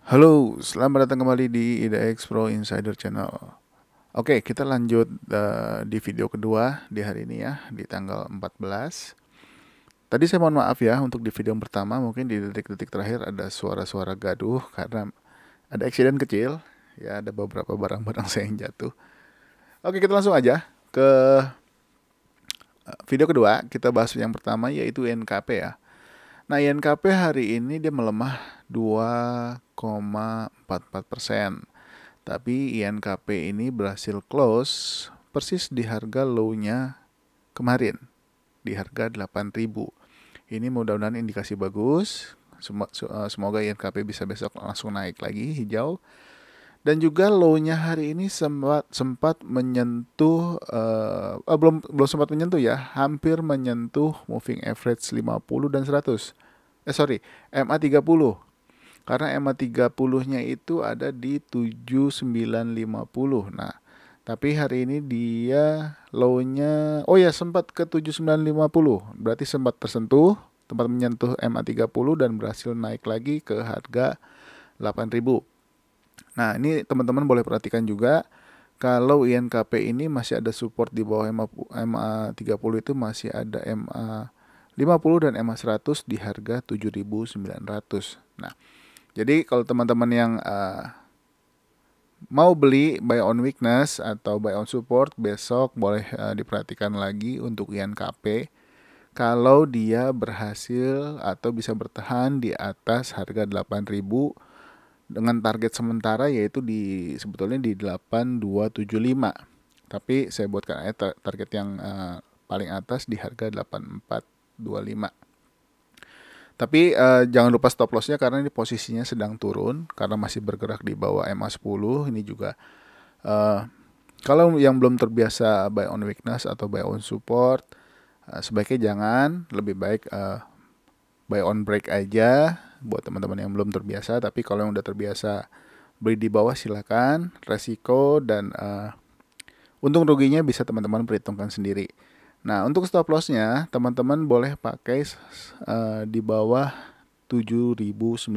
Halo, selamat datang kembali di IDX Pro Insider Channel. Oke, kita lanjut di video kedua di hari ini ya, di tanggal 14. Tadi saya mohon maaf ya untuk di video yang pertama, mungkin di detik-detik terakhir ada suara-suara gaduh karena ada accident kecil, ya ada beberapa barang-barang saya yang jatuh. Oke, kita langsung aja ke video kedua. Kita bahas yang pertama yaitu INKP ya. Nah, INKP hari ini dia melemah 2,44%. Tapi INKP ini berhasil close persis di harga low-nya kemarin, di harga 8.000. Ini mudah-mudahan indikasi bagus. Semoga INKP bisa besok langsung naik lagi hijau. Dan juga low-nya hari ini sempat menyentuh belum sempat menyentuh ya, hampir menyentuh moving average 50 dan 100. MA 30. Karena MA 30-nya itu ada di 7950. Nah, tapi hari ini dia low-nya sempat ke 7950. Berarti sempat tersentuh, tempat menyentuh MA 30 dan berhasil naik lagi ke harga 8000. Nah, ini teman-teman boleh perhatikan juga kalau INKP ini masih ada support di bawah MA 30 itu masih ada MA 50 dan MA 100 di harga 7.900. Nah, jadi kalau teman-teman yang mau beli buy on weakness atau buy on support, besok boleh diperhatikan lagi untuk INKP. Kalau dia berhasil atau bisa bertahan di atas harga 8.000 dengan target sementara yaitu sebetulnya di 8275. Tapi saya buatkan target yang paling atas di harga 8425. Tapi jangan lupa stop lossnya karena ini posisinya sedang turun karena masih bergerak di bawah MA 10. Ini juga kalau yang belum terbiasa buy on weakness atau buy on support, sebaiknya jangan, lebih baik buy on break aja buat teman-teman yang belum terbiasa. Tapi kalau yang udah terbiasa beli di bawah silakan, resiko dan untung ruginya bisa teman-teman perhitungkan sendiri. Nah, untuk stop lossnya teman-teman boleh pakai di bawah 7.900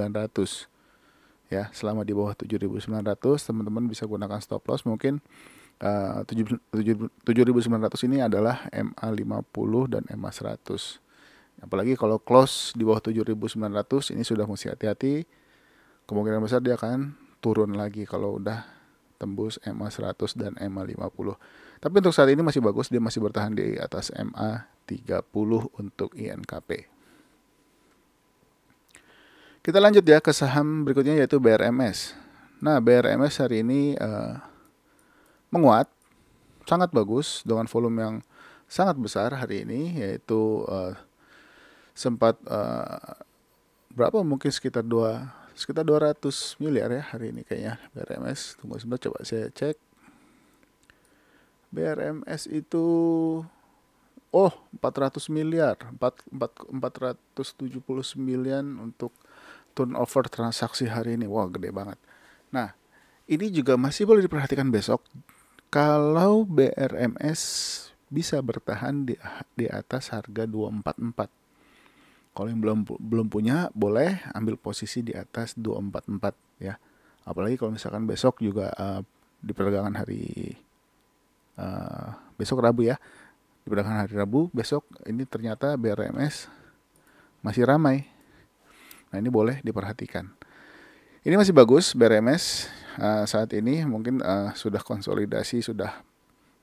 ya. Selama di bawah 7.900 teman-teman bisa gunakan stop loss. Mungkin 7.900 ini adalah MA 50 dan MA 100. Apalagi kalau close di bawah 7.900 ini sudah mesti hati-hati. Kemungkinan besar dia akan turun lagi kalau udah tembus MA 100 dan MA 50. Tapi untuk saat ini masih bagus, dia masih bertahan di atas MA 30 untuk INKP. Kita lanjut ya ke saham berikutnya yaitu BRMS. Nah, BRMS hari ini menguat, sangat bagus dengan volume yang sangat besar hari ini, yaitu sempat berapa mungkin sekitar 200 miliar ya hari ini kayaknya BRMS. Tunggu sebentar, coba saya cek. BRMS itu 400 miliar, 479 untuk turnover transaksi hari ini. Wah, gede banget. Nah, ini juga masih boleh diperhatikan besok kalau BRMS bisa bertahan di atas harga 244. Kalau yang belum punya boleh ambil posisi di atas 244 ya. Apalagi kalau misalkan besok juga di perdagangan hari besok Rabu ya. Di perdagangan hari Rabu besok ini ternyata BRMS masih ramai. Nah, ini boleh diperhatikan. Ini masih bagus BRMS saat ini mungkin sudah konsolidasi, sudah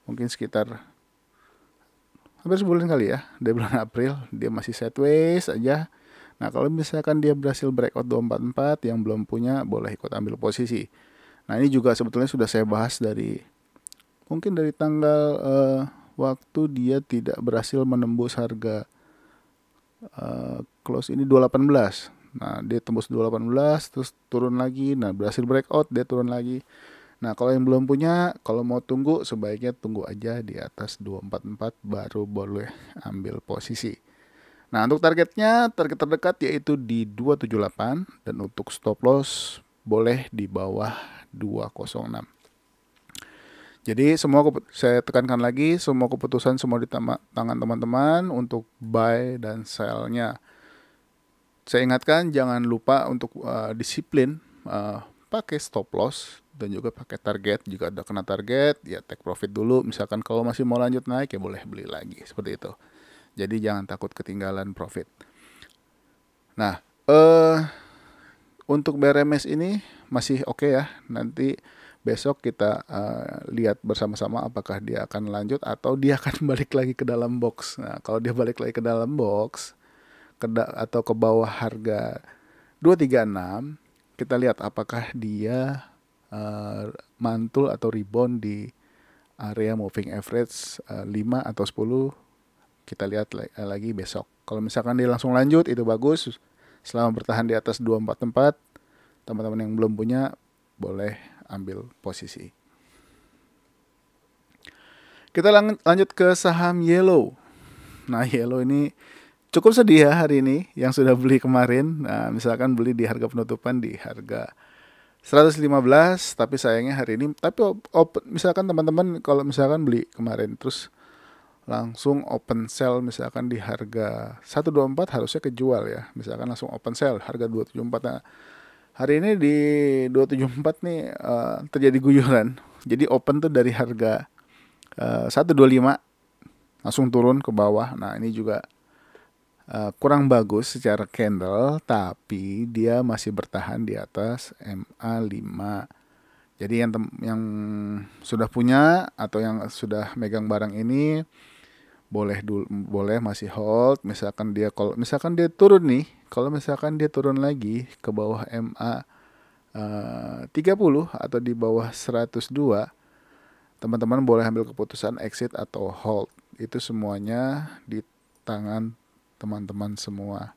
mungkin sekitar hampir sebulan kali ya. Dari bulan April dia masih sideways aja. Nah, kalau misalkan dia berhasil breakout 244, yang belum punya boleh ikut ambil posisi. Nah, ini juga sebetulnya sudah saya bahas mungkin dari tanggal waktu dia tidak berhasil menembus harga close ini 218. Nah, dia tembus 218 terus turun lagi. Nah, berhasil breakout dia turun lagi. Nah, kalau yang belum punya, kalau mau tunggu sebaiknya tunggu aja di atas 244 baru boleh ambil posisi. Nah, untuk target terdekat yaitu di 278 dan untuk stop loss boleh di bawah 206. Jadi saya tekankan lagi, semua keputusan semua di tangan teman-teman untuk buy dan sell-nya. Saya ingatkan jangan lupa untuk disiplin pakai stop loss dan juga pakai target. Jika ada kena target ya take profit dulu, misalkan kalau masih mau lanjut naik ya boleh beli lagi, seperti itu. Jadi jangan takut ketinggalan profit. Nah, untuk BRMS ini masih oke ya. Nanti besok kita lihat bersama-sama apakah dia akan lanjut atau dia akan balik lagi ke dalam box. Nah, kalau dia balik lagi ke dalam box atau ke bawah harga 236, kita lihat apakah dia mantul atau rebound di area moving average 5 atau 10. Kita lihat lagi besok. Kalau misalkan dia langsung lanjut itu bagus. Selama bertahan di atas 244, teman-teman yang belum punya boleh ambil posisi. Kita lanjut ke saham Yellow. Nah, Yellow ini cukup sedih ya hari ini yang sudah beli kemarin. Nah, misalkan beli di harga penutupan di harga 115, tapi sayangnya hari ini, tapi misalkan teman-teman kalau misalkan beli kemarin terus langsung open sell misalkan di harga 124 harusnya kejual ya. Misalkan langsung open sell harga 274. Nah, hari ini di 274 nih terjadi guyuran. Jadi open tuh dari harga 125 langsung turun ke bawah. Nah, ini juga kurang bagus secara candle, tapi dia masih bertahan di atas MA5. Jadi yang sudah punya atau yang sudah megang barang ini boleh masih hold. Misalkan dia turun nih, kalau misalkan dia turun lagi ke bawah MA 30 atau di bawah 102, teman-teman boleh ambil keputusan exit atau hold. Itu semuanya di tangan teman-teman semua.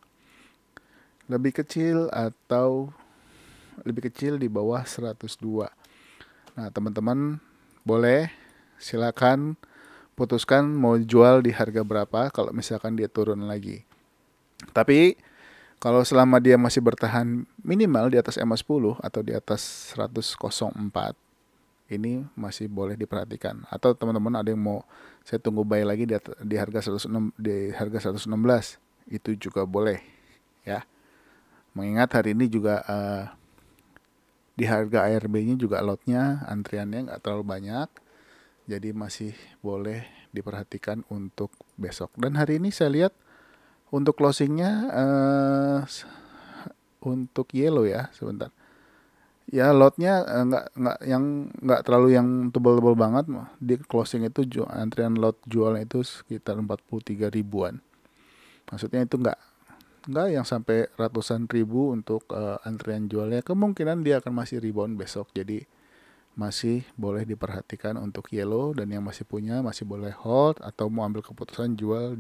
Lebih kecil di bawah 102. Nah, teman-teman boleh silakan putuskan mau jual di harga berapa kalau misalkan dia turun lagi. Tapi kalau selama dia masih bertahan minimal di atas MA10 atau di atas 100.04, ini masih boleh diperhatikan. Atau teman-teman ada yang mau saya tunggu buy lagi di harga 106, di harga 116, itu juga boleh ya. Mengingat hari ini juga di harga ARB-nya juga lotnya antriannya nggak terlalu banyak. Jadi masih boleh diperhatikan untuk besok. Dan hari ini saya lihat untuk closingnya untuk Yellow ya, sebentar. Ya lotnya nggak terlalu yang tebal-tebal banget. Di closing itu antrian lot jualnya itu sekitar 43 ribuan. Maksudnya itu nggak yang sampai ratusan ribu untuk antrian jualnya. Kemungkinan dia akan masih rebound besok. Jadi masih boleh diperhatikan untuk Yellow, dan yang masih punya masih boleh hold atau mau ambil keputusan jual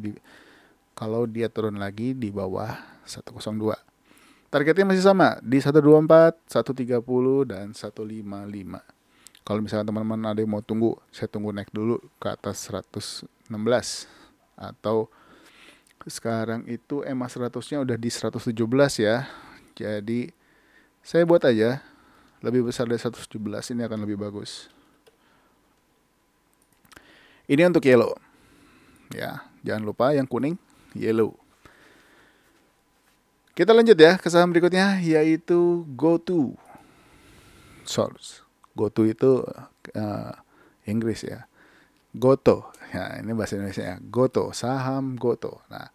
kalau dia turun lagi di bawah 102. Targetnya masih sama di 124, 130 dan 155. Kalau misalnya teman-teman ada yang mau tunggu, saya tunggu naik dulu ke atas 116, atau sekarang itu EMA 100-nya udah di 117 ya. Jadi saya buat aja lebih besar dari 117, ini akan lebih bagus. Ini untuk Yellow. Ya, jangan lupa yang kuning Yellow. Kita lanjut ya ke saham berikutnya, yaitu GoTo. GoTo itu Inggris ya. Goto. Ya, ini bahasa Indonesia ya. Goto, saham Goto. Nah,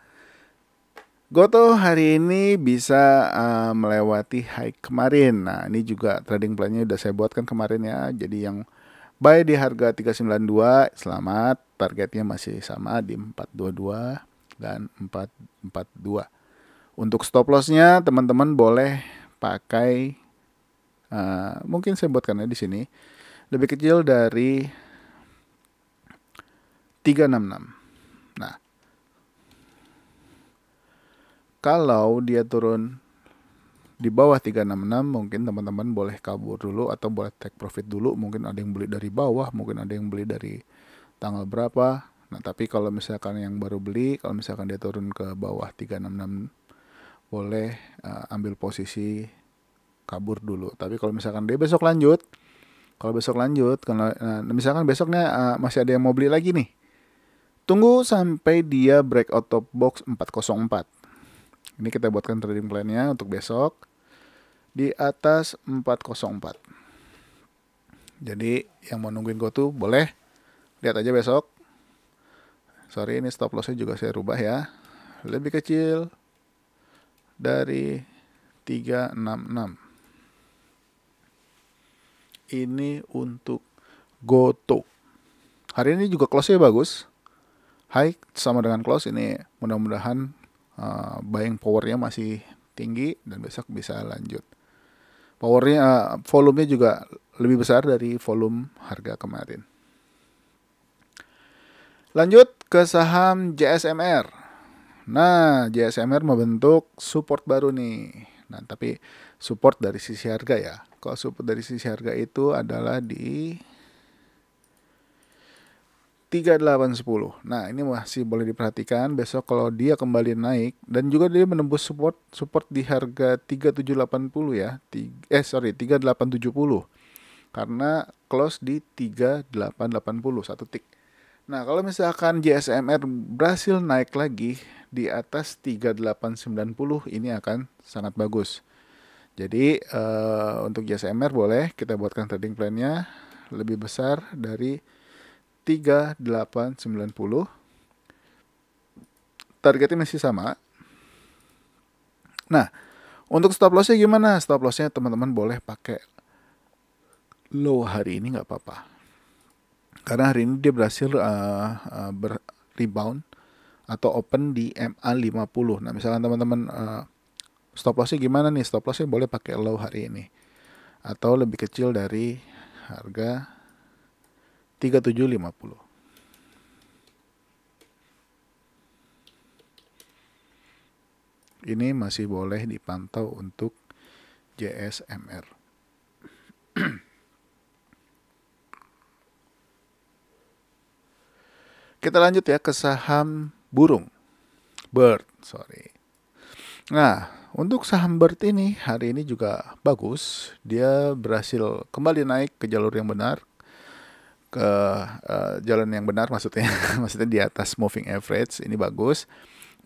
Goto hari ini bisa melewati high kemarin. Nah, ini juga trading plan-nya udah saya buatkan kemarin ya. Jadi yang buy di harga 392, selamat. Targetnya masih sama di 422 dan 442. Untuk stop loss-nya teman-teman boleh pakai mungkin saya buatkannya di sini lebih kecil dari 366. Nah, kalau dia turun di bawah 366, mungkin teman-teman boleh kabur dulu atau boleh take profit dulu. Mungkin ada yang beli dari bawah, mungkin ada yang beli dari tanggal berapa. Nah, tapi kalau misalkan yang baru beli, kalau misalkan dia turun ke bawah 366, boleh ambil posisi kabur dulu. Tapi kalau misalkan dia besok lanjut, kalau misalkan besoknya masih ada yang mau beli lagi nih, tunggu sampai dia breakout top box 404. Ini kita buatkan trading plan-nya untuk besok. di atas 404. Jadi yang mau nungguin GoTo boleh lihat aja besok. Sorry, ini stop lossnya juga saya rubah ya, lebih kecil dari 366. Ini untuk GoTo. Hari ini juga close-nya bagus, high sama dengan close. Ini mudah-mudahan buying powernya masih tinggi dan besok bisa lanjut. Powernya, volumenya juga lebih besar dari volume harga kemarin. Lanjut ke saham JSMR. Nah, JSMR membentuk support baru nih. Nah, tapi support dari sisi harga ya. Kalau support dari sisi harga itu adalah di 3810. Nah, ini masih boleh diperhatikan besok kalau dia kembali naik dan juga dia menembus support di harga 3780 ya. 3870. Karena close di 3880 satu tick. Nah, kalau misalkan JSMR berhasil naik lagi di atas 3890, ini akan sangat bagus. Jadi untuk JSMR boleh kita buatkan trading plan-nya lebih besar dari 3890. Targetnya masih sama. Nah, untuk stop loss-nya gimana? Stop loss-nya teman-teman boleh pakai low hari ini nggak apa-apa. Karena hari ini dia berhasil rebound atau open di MA50. Nah, misalkan teman-teman stop loss-nya gimana nih? Stop loss-nya boleh pakai low hari ini atau lebih kecil dari harga 3750. Ini masih boleh dipantau untuk JSMR. Kita lanjut ya ke saham burung. Bird, sorry. Nah, untuk saham Bird ini hari ini juga bagus. Dia berhasil kembali naik ke jalur yang benar. Ke jalan yang benar maksudnya. Maksudnya di atas moving average. Ini bagus.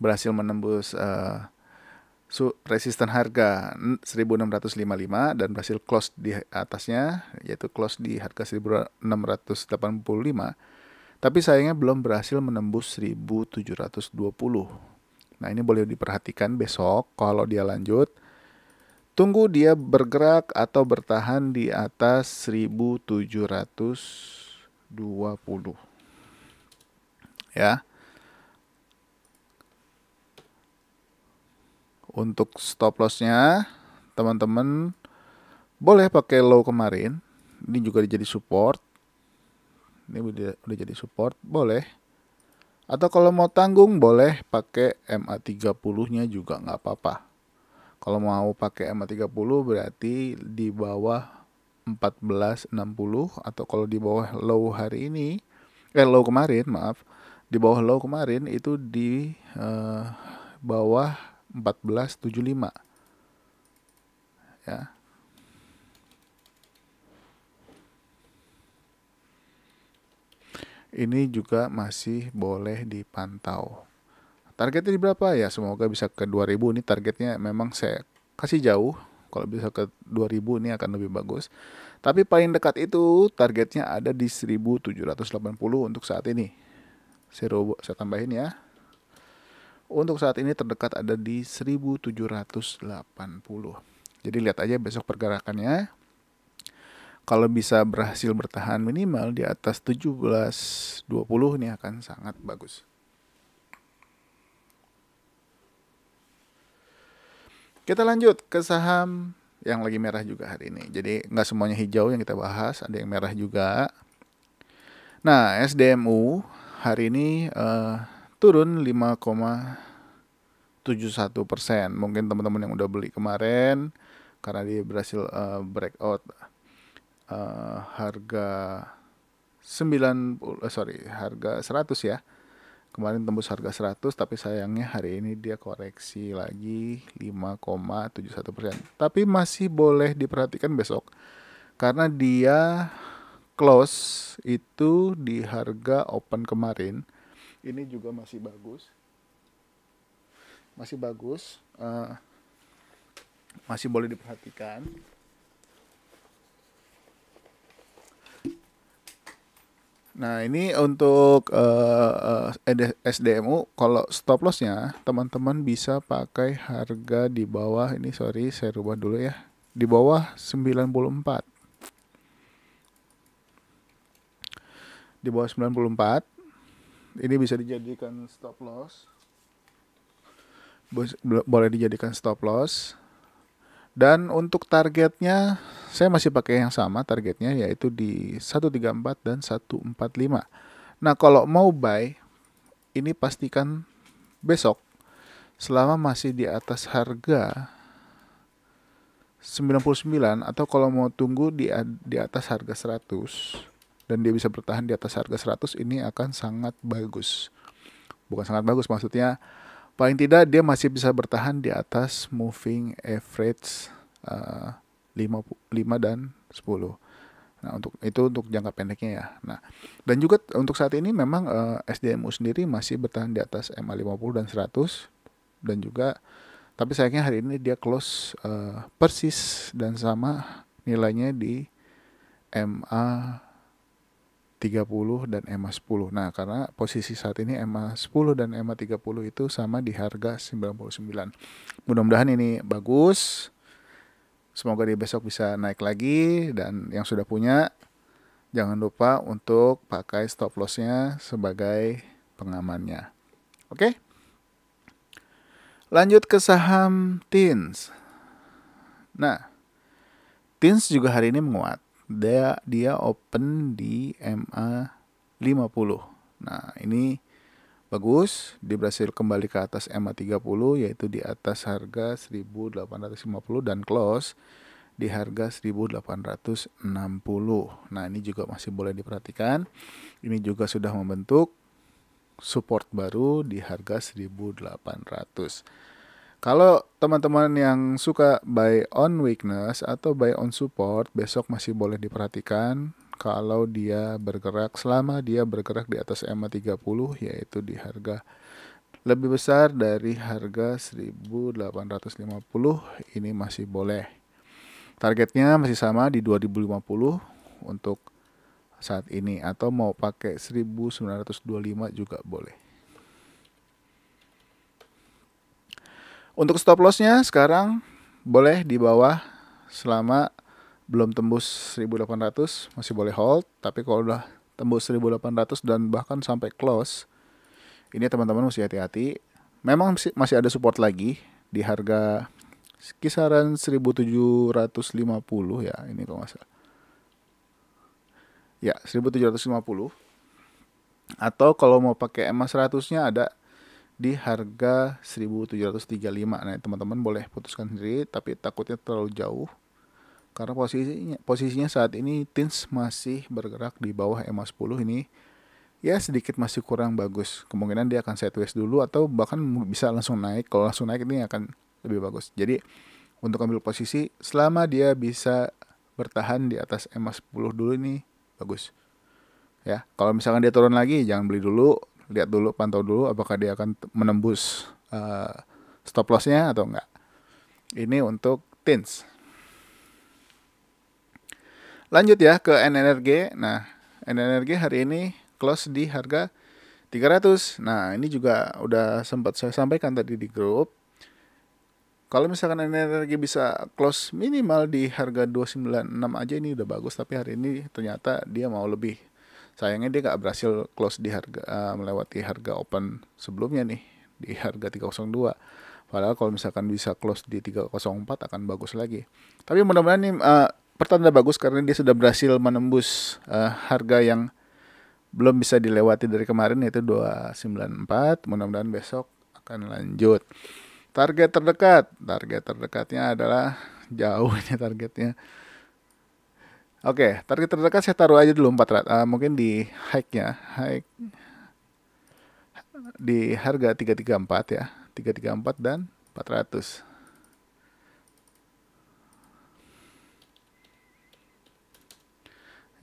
Berhasil menembus resisten harga 1655 dan berhasil close di atasnya, yaitu close di harga 1685. Tapi sayangnya belum berhasil menembus 1720. Nah, ini boleh diperhatikan besok kalau dia lanjut. Tunggu dia bergerak atau bertahan di atas 1720. Ya. Untuk stop loss-nya, teman-teman boleh pakai low kemarin. Ini juga jadi support. Ini udah jadi support, boleh. Atau kalau mau tanggung, boleh pakai MA30-nya juga nggak apa-apa. Kalau mau pakai MA30 berarti di bawah 1460, atau kalau di bawah low hari ini, low kemarin, maaf. Di bawah low kemarin itu di bawah 1475. Ya. Ini juga masih boleh dipantau. Targetnya di berapa ya? Semoga bisa ke 2000. Ini targetnya memang saya kasih jauh. Kalau bisa ke 2000 ini akan lebih bagus. Tapi paling dekat itu targetnya ada di 1780 untuk saat ini. Saya tambahin ya. Untuk saat ini terdekat ada di 1780. Jadi lihat aja besok pergerakannya. Kalau bisa berhasil bertahan minimal di atas 1720 ini akan sangat bagus. Kita lanjut ke saham yang lagi merah juga hari ini. Jadi nggak semuanya hijau yang kita bahas, ada yang merah juga. Nah, SDMU hari ini turun 5,71%. Mungkin teman-teman yang udah beli kemarin karena dia berhasil breakout harga harga 100 ya. Kemarin tembus harga 100, tapi sayangnya hari ini dia koreksi lagi 5,71%. Tapi masih boleh diperhatikan besok karena dia close itu di harga open kemarin. Ini juga masih bagus. Masih bagus. masih boleh diperhatikan. Nah, ini untuk SDMU, kalau stop lossnya teman-teman bisa pakai harga di bawah ini, sorry saya rubah dulu ya, di bawah 94. Di bawah 94 ini bisa dijadikan stop loss, boleh dijadikan stop loss. Dan untuk targetnya saya masih pakai yang sama, targetnya yaitu di 134 dan 145. Nah, kalau mau buy ini pastikan besok selama masih di atas harga 99, atau kalau mau tunggu di atas harga 100 dan dia bisa bertahan di atas harga 100, ini akan sangat bagus. Bukan sangat bagus, maksudnya paling tidak dia masih bisa bertahan di atas moving average 5 dan 10. Nah, untuk jangka pendeknya ya. Nah, dan juga untuk saat ini memang SDMU sendiri masih bertahan di atas MA 50 dan 100, dan juga tapi sayangnya hari ini dia close persis dan sama nilainya di MA 30 dan EMA 10. Nah, karena posisi saat ini EMA 10 dan EMA 30 itu sama di harga 99. Mudah-mudahan ini bagus. Semoga di besok bisa naik lagi, dan yang sudah punya jangan lupa untuk pakai stop lossnya sebagai pengamannya. Oke? Lanjut ke saham TINS. Nah, TINS juga hari ini menguat. Dia open di MA 50. Nah, ini bagus, dia berhasil kembali ke atas MA 30, yaitu di atas harga 1850 dan close di harga 1860. Nah, ini juga masih boleh diperhatikan. Ini juga sudah membentuk support baru di harga 1800. Kalau teman-teman yang suka buy on weakness atau buy on support, besok masih boleh diperhatikan kalau dia bergerak, selama dia bergerak di atas EMA 30, yaitu di harga lebih besar dari harga 1850, ini masih boleh. Targetnya masih sama di 2050 untuk saat ini, atau mau pakai 1925 juga boleh. Untuk stop lossnya sekarang boleh di bawah, selama belum tembus 1800 masih boleh hold, tapi kalau udah tembus 1800 dan bahkan sampai close, ini teman-teman mesti hati-hati. Memang masih ada support lagi di harga kisaran 1750 ya, ini kalau nggak salah. Ya, 1750. Atau kalau mau pakai EMA 100-nya ada di harga 1735. Nah, teman-teman boleh putuskan sendiri, tapi takutnya terlalu jauh karena posisinya saat ini TINS masih bergerak di bawah EMA 10. Ini ya sedikit masih kurang bagus. Kemungkinan dia akan sideways dulu atau bahkan bisa langsung naik. Kalau langsung naik ini akan lebih bagus. Jadi untuk ambil posisi selama dia bisa bertahan di atas EMA 10 dulu, ini bagus. Ya, kalau misalkan dia turun lagi jangan beli dulu. Lihat dulu, pantau dulu apakah dia akan menembus stop lossnya atau enggak. Ini untuk TINS. Lanjut ya ke NNRG. Nah, NNRG hari ini close di harga 300. Nah, ini juga udah sempat saya sampaikan tadi di grup. Kalau misalkan NNRG bisa close minimal di harga 296 aja, ini udah bagus. Tapi hari ini ternyata dia mau lebih. Sayangnya dia gak berhasil close di harga melewati harga open sebelumnya nih di harga 302. Padahal kalau misalkan bisa close di 304 akan bagus lagi. Tapi mudah-mudahan ini pertanda bagus karena dia sudah berhasil menembus harga yang belum bisa dilewati dari kemarin, yaitu 294. Mudah-mudahan besok akan lanjut. Target terdekatnya adalah jauh ini targetnya. Oke, target terdekat saya taruh aja dulu 400. Mungkin di high di harga 334 ya. 334 dan 400.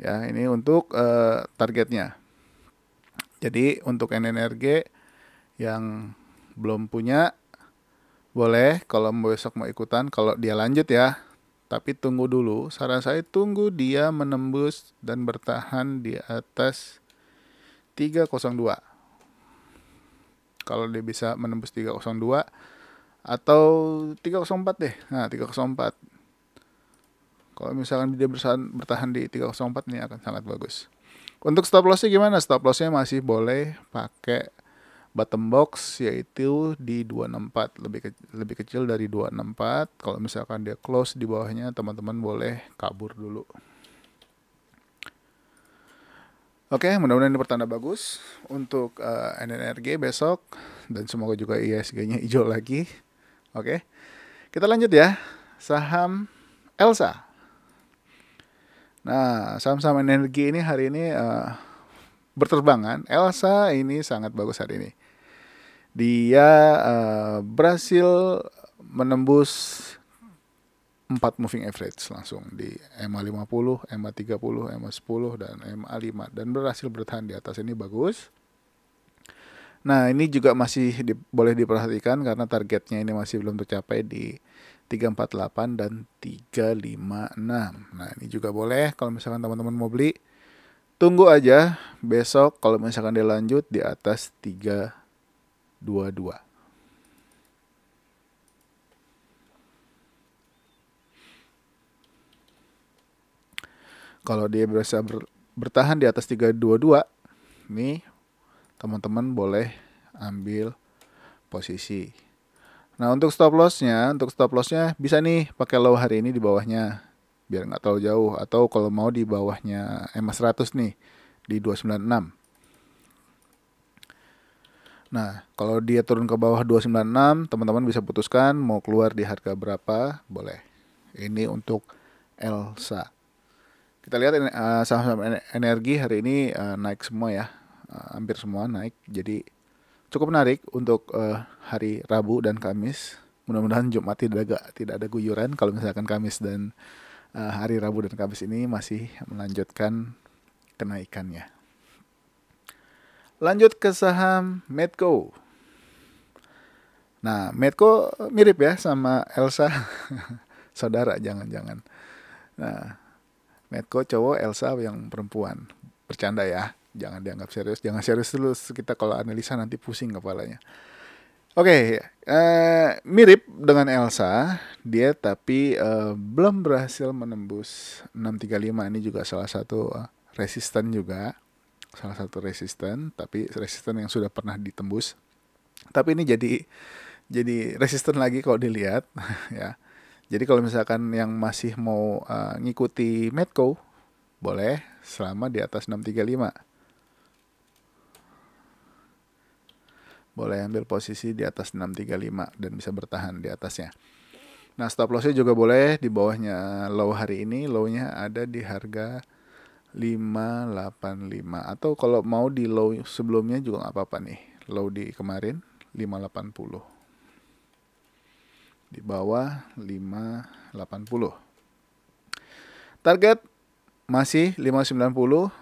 Ya, ini untuk targetnya. Jadi untuk NNRG yang belum punya Boleh kalau besok mau ikutan, kalau dia lanjut ya. Tapi tunggu dulu, saran saya tunggu dia menembus dan bertahan di atas 302. Kalau dia bisa menembus 302 atau 304 deh. Nah, 304. Kalau misalkan dia bertahan di 304 ini akan sangat bagus. Untuk stop lossnya gimana? Stop lossnya masih boleh pakai bottom box yaitu di 264, lebih kecil dari 264. Kalau misalkan dia close di bawahnya, teman-teman boleh kabur dulu. Oke, mudah-mudahan ini pertanda bagus untuk NNRG besok dan semoga juga ISG-nya hijau lagi. Oke. Kita lanjut ya. Saham Elsa. Nah, saham-saham energi ini hari ini berterbangan. Elsa ini sangat bagus hari ini. Dia berhasil menembus 4 moving average langsung di MA50, MA30, MA10, dan MA5. Dan berhasil bertahan di atas ini bagus. Nah, ini juga masih boleh diperhatikan karena targetnya ini masih belum tercapai di 348 dan 356. Nah, ini juga boleh kalau misalkan teman-teman mau beli. Tunggu aja besok kalau misalkan dia lanjut di atas 322. Kalau dia bisa bertahan di atas 322, nih teman-teman boleh ambil posisi. Nah, untuk stop lossnya bisa nih pakai low hari ini di bawahnya biar nggak terlalu jauh, atau kalau mau di bawahnya MA100 nih di 296. Nah, kalau dia turun ke bawah 296, teman-teman bisa putuskan mau keluar di harga berapa, boleh. Ini untuk Elsa. Kita lihat saham-saham energi hari ini naik semua ya, hampir semua naik. Jadi cukup menarik untuk hari Rabu dan Kamis. Mudah-mudahan Jumat tidak ada guyuran. Kalau misalkan Kamis dan hari Rabu dan Kamis ini masih melanjutkan kenaikannya. Lanjut ke saham Medco. Nah, Medco mirip ya sama Elsa. Saudara, jangan-jangan. Nah, Medco cowok, Elsa yang perempuan. Bercanda ya, jangan dianggap serius. Jangan serius dulu, kita kalau analisa nanti pusing kepalanya. Oke, mirip dengan Elsa, dia tapi belum berhasil menembus 635. Ini juga salah satu resisten juga. Salah satu resisten, tapi resisten yang sudah pernah ditembus. Tapi ini jadi resisten lagi kalau dilihat ya. Jadi kalau misalkan yang masih mau ngikuti Medco, boleh selama di atas 635. Boleh ambil posisi di atas 635 dan bisa bertahan di atasnya. Nah, stop lossnya juga boleh di bawahnya low hari ini. Low-nya ada di harga 585. Atau kalau mau di low sebelumnya juga nggak apa-apa nih. Low di kemarin 580. Di bawah 580. Target masih 590.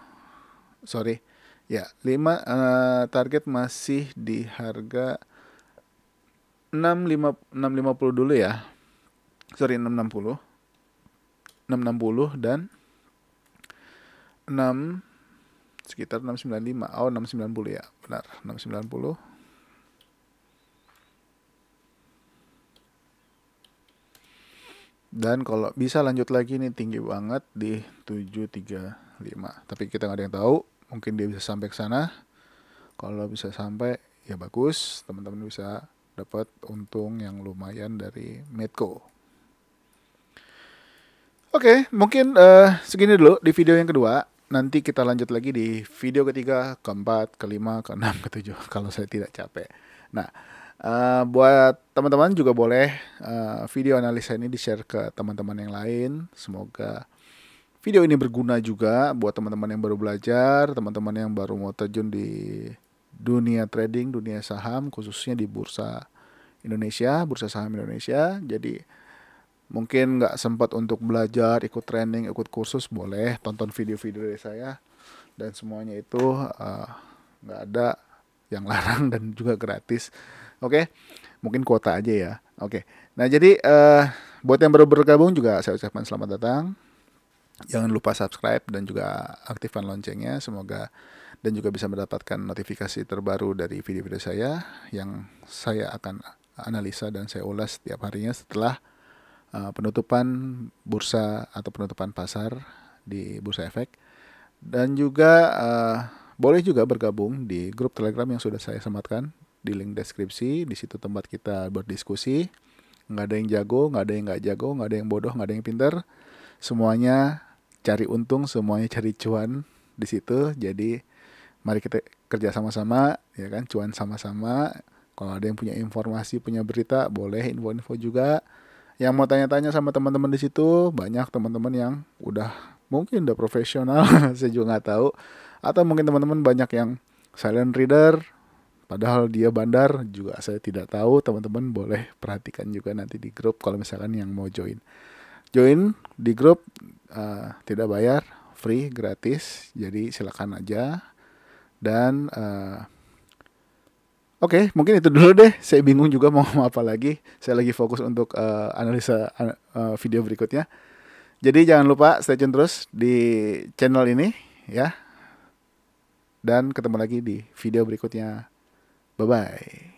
Sorry. Ya, target masih di harga 650 dulu ya. Sorry, 660. 660 dan 6 sekitar 695. Oh, 690 ya. Benar, 690. Dan kalau bisa lanjut lagi nih tinggi banget di 735. Tapi kita nggak ada yang tahu. Mungkin dia bisa sampai ke sana. Kalau bisa sampai, ya bagus. Teman-teman bisa dapat untung yang lumayan dari Medco. Oke, mungkin segini dulu di video yang kedua. Nanti kita lanjut lagi di video ketiga, keempat, kelima, keenam, ketujuh. Kalau saya tidak capek. Nah, buat teman-teman juga boleh video analisa ini di-share ke teman-teman yang lain. Semoga video ini berguna juga buat teman-teman yang baru belajar, teman-teman yang baru mau terjun di dunia trading, dunia saham, khususnya di bursa Indonesia, bursa saham Indonesia. Jadi mungkin nggak sempat untuk belajar, ikut training, ikut kursus, boleh tonton video-video dari saya. Dan semuanya itu nggak ada yang larang dan juga gratis. Oke, mungkin kuota aja ya. Oke. Nah, jadi buat yang baru bergabung juga saya ucapkan selamat datang. Jangan lupa subscribe dan juga aktifkan loncengnya. Semoga dan juga bisa mendapatkan notifikasi terbaru dari video-video saya yang saya akan analisa dan saya ulas setiap harinya setelah penutupan bursa atau penutupan pasar di Bursa Efek. Dan juga boleh juga bergabung di grup Telegram yang sudah saya sematkan di link deskripsi. Di situ tempat kita berdiskusi. Nggak ada yang jago, nggak ada yang nggak jago, nggak ada yang bodoh, nggak ada yang pinter. Semuanya cari untung, semuanya cari cuan di situ. Jadi mari kita kerja sama-sama, ya kan, cuan sama-sama. Kalau ada yang punya informasi, punya berita, boleh info-info juga. Yang mau tanya-tanya sama teman-teman di situ, banyak teman-teman yang mungkin udah profesional, saya juga nggak tahu. Atau mungkin teman-teman banyak yang silent reader, padahal dia bandar, juga saya tidak tahu. Teman-teman boleh perhatikan juga nanti di grup kalau misalkan yang mau join. Join di grup tidak bayar, free, gratis. Jadi silakan aja. Dan oke, mungkin itu dulu deh. Saya bingung juga mau ngomong apa lagi. Saya lagi fokus untuk analisa video berikutnya. Jadi jangan lupa stay tune terus di channel ini ya. Dan ketemu lagi di video berikutnya. Bye-bye.